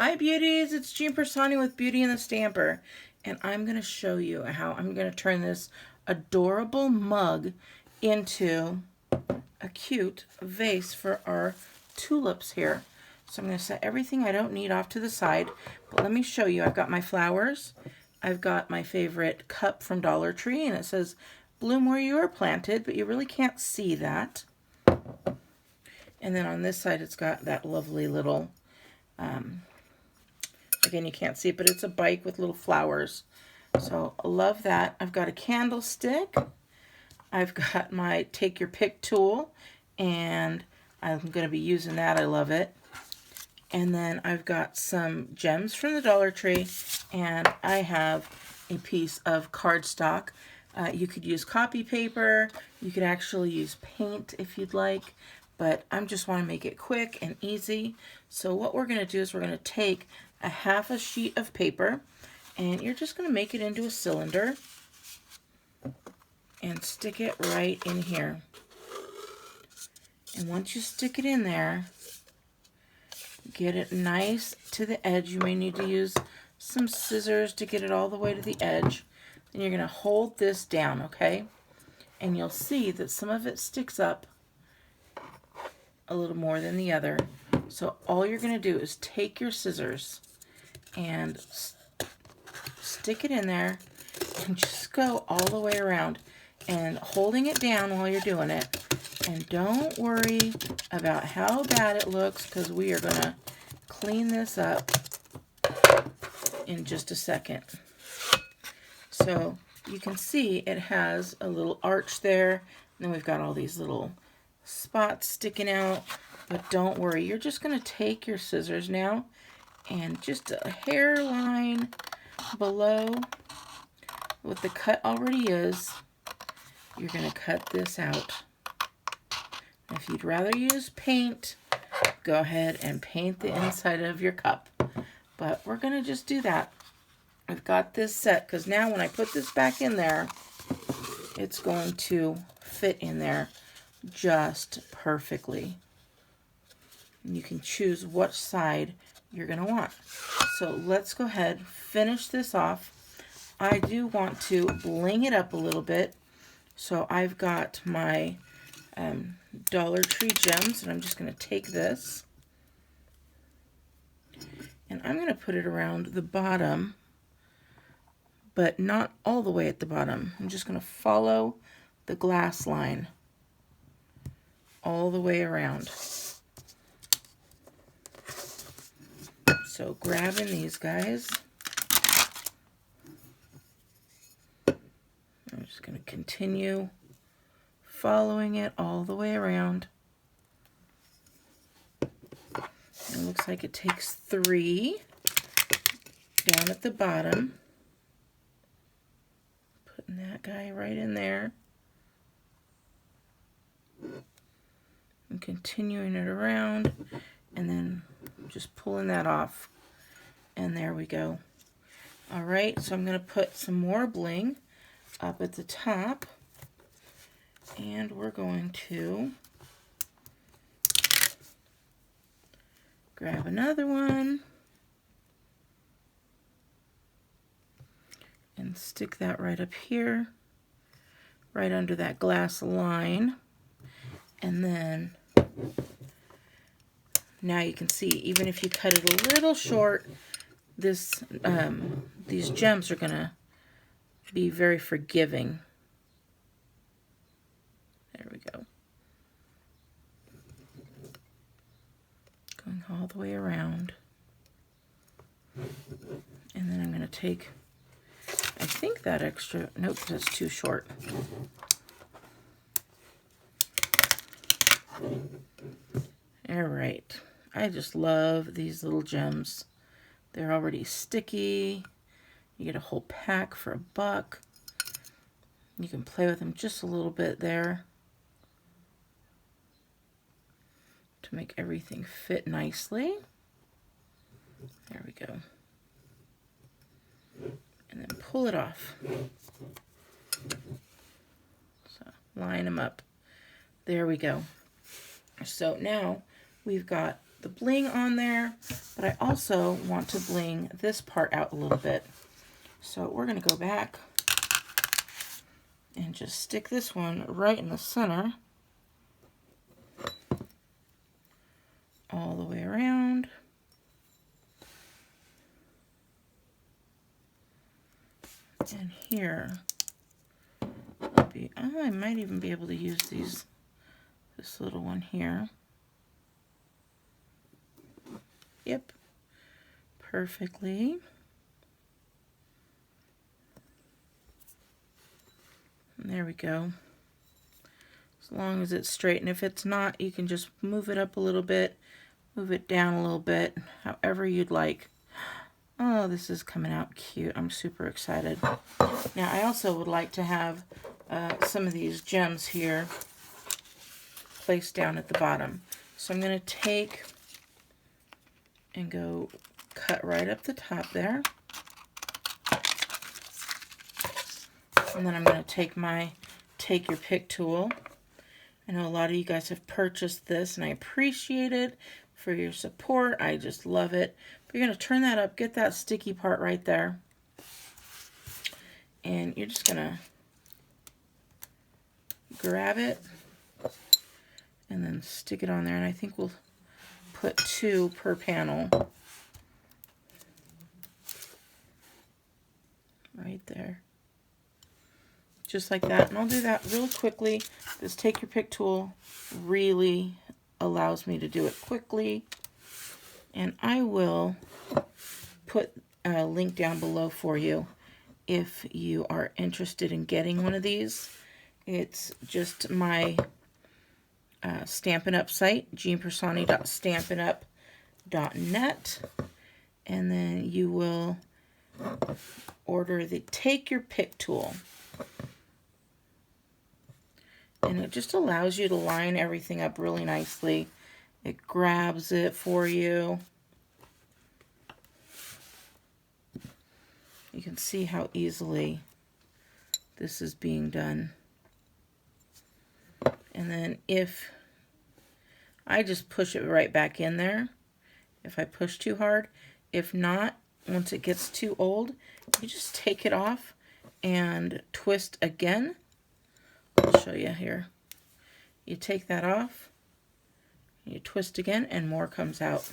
Hi beauties, it's Jean Piersanti with Beauty and the Stamper, and I'm going to show you how I'm going to turn this adorable mug into a cute vase for our tulips here. So I'm going to set everything I don't need off to the side, but let me show you. I've got my flowers, I've got my favorite cup from Dollar Tree, and it says bloom where you are planted, but you really can't see that. And then on this side it's got that lovely little again, you can't see it, but it's a bike with little flowers. So I love that. I've got a candlestick. I've got my take your pick tool, and I'm going to be using that. I love it. And then I've got some gems from the Dollar Tree, and I have a piece of cardstock. You could use copy paper. You could actually use paint if you'd like, but I just want to make it quick and easy. So what we're going to do is we're going to take a half a sheet of paper, and you're just going to make it into a cylinder and stick it right in here. And once you stick it in there, get it nice to the edge. You may need to use some scissors to get it all the way to the edge. Then you're going to hold this down, okay? And you'll see that some of it sticks up a little more than the other. So all you're going to do is take your scissors and stick it in there and just go all the way around and holding it down while you're doing it. And don't worry about how bad it looks, because we are going to clean this up in just a second. So you can see it has a little arch there, and then we've got all these little spots sticking out. But don't worry, you're just going to take your scissors now and just a hairline below what the cut already is, you're going to cut this out. If you'd rather use paint, go ahead and paint the inside of your cup. But we're going to just do that. I've got this set because now when I put this back in there, it's going to fit in there just perfectly. And you can choose what side you're going to want. So let's go ahead, finish this off. I do want to bling it up a little bit. So I've got my Dollar Tree gems, and I'm just going to take this and I'm going to put it around the bottom, but not all the way at the bottom. I'm just going to follow the glass line all the way around. So grabbing these guys, I'm just going to continue following it all the way around. It looks like it takes 3 down at the bottom. Putting that guy right in there. And continuing it around, and then just pulling that off. And there we go. All right, so I'm going to put some more bling up at the top. And we're going to grab another one and stick that right up here, right under that glass line. And then now you can see, even if you cut it a little short, this these gems are going to be very forgiving. There we go. Going all the way around. And then I'm going to take, I think that extra, nope, that's too short. All right. I just love these little gems. They're already sticky. You get a whole pack for $1. You can play with them just a little bit there to make everything fit nicely. There we go. And then pull it off. So line them up. There we go. So now we've got the bling on there, but I also want to bling this part out a little bit. So we're going to go back and just stick this one right in the center, all the way around. And here, I might even be able to use this little one here. Yep, perfectly. And there we go. As long as it's straight, and if it's not, you can just move it up a little bit, move it down a little bit, however you'd like. Oh, this is coming out cute. I'm super excited. Now, I also would like to have some of these gems here placed down at the bottom. So I'm going to take and go cut right up the top there. And then I'm going to take my Take Your Pick tool. I know a lot of you guys have purchased this, and I appreciate it for your support. I just love it. But you're going to turn that up, get that sticky part right there. And you're just going to grab it and then stick it on there. And I think we'll put 2 per panel. Right there. Just like that. And I'll do that real quickly. This Take Your Pick tool really allows me to do it quickly. And I will put a link down below for you if you are interested in getting one of these. It's just my Stampin' Up site, jeanpiersanti.stampinup.net. And then you will order the Take Your Pick tool. And it just allows you to line everything up really nicely. It grabs it for you. You can see how easily this is being done. And then if I just push it right back in there, if I push too hard, if not, once it gets too old, you just take it off and twist again. I'll show you here. You take that off, you twist again, and more comes out.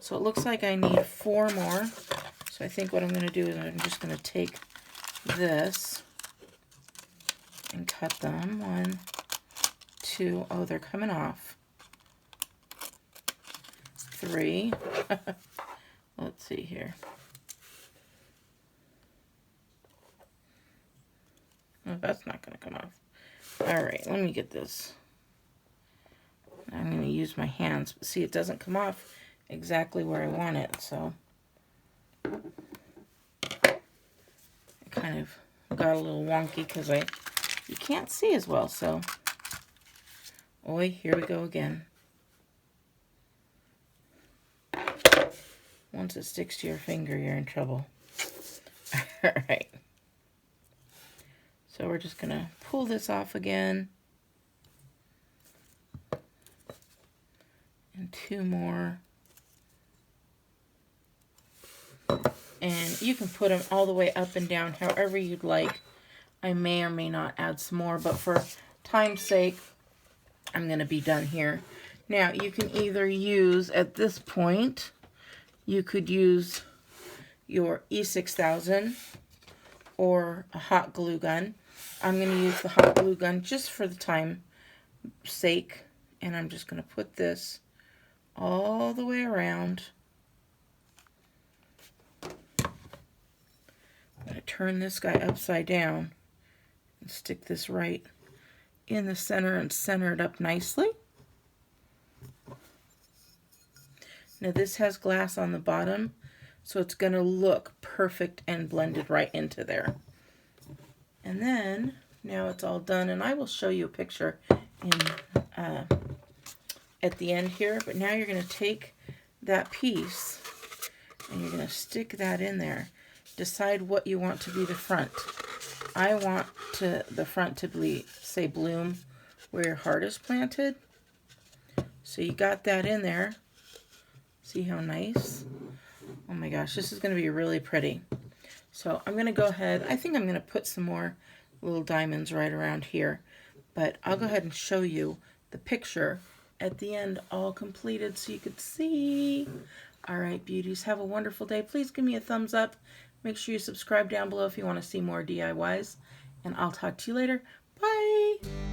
So it looks like I need 4 more. So I think what I'm going to do is I'm just going to take this and cut them. 1, 2, oh, they're coming off. 3. Let's see here. Oh, that's not going to come off. All right, let me get this. I'm going to use my hands, but see, it doesn't come off exactly where I want it, so it kind of got a little wonky because you can't see as well, so oi, here we go again. Once it sticks to your finger, you're in trouble. All right. So we're just going to pull this off again. And 2 more. And you can put them all the way up and down however you'd like. I may or may not add some more, but for time's sake, I'm going to be done here. Now, you can either use, at this point, you could use your E6000 or a hot glue gun. I'm going to use the hot glue gun just for the time's sake. And I'm just going to put this all the way around. I'm going to turn this guy upside down and stick this right in the center and center it up nicely. Now this has glass on the bottom, so it's going to look perfect and blended right into there. And then, now it's all done, and I will show you a picture at the end here, but now you're going to take that piece and you're going to stick that in there. Decide what you want to be the front. I want the front to be, say, bloom where your heart is planted. So you got that in there. See how nice? Oh my gosh, this is going to be really pretty. So I'm going to go ahead, I think I'm going to put some more little diamonds right around here, but I'll go ahead and show you the picture at the end all completed so you could see. All right, beauties, have a wonderful day. Please give me a thumbs up. Make sure you subscribe down below if you want to see more DIYs, and I'll talk to you later. Bye!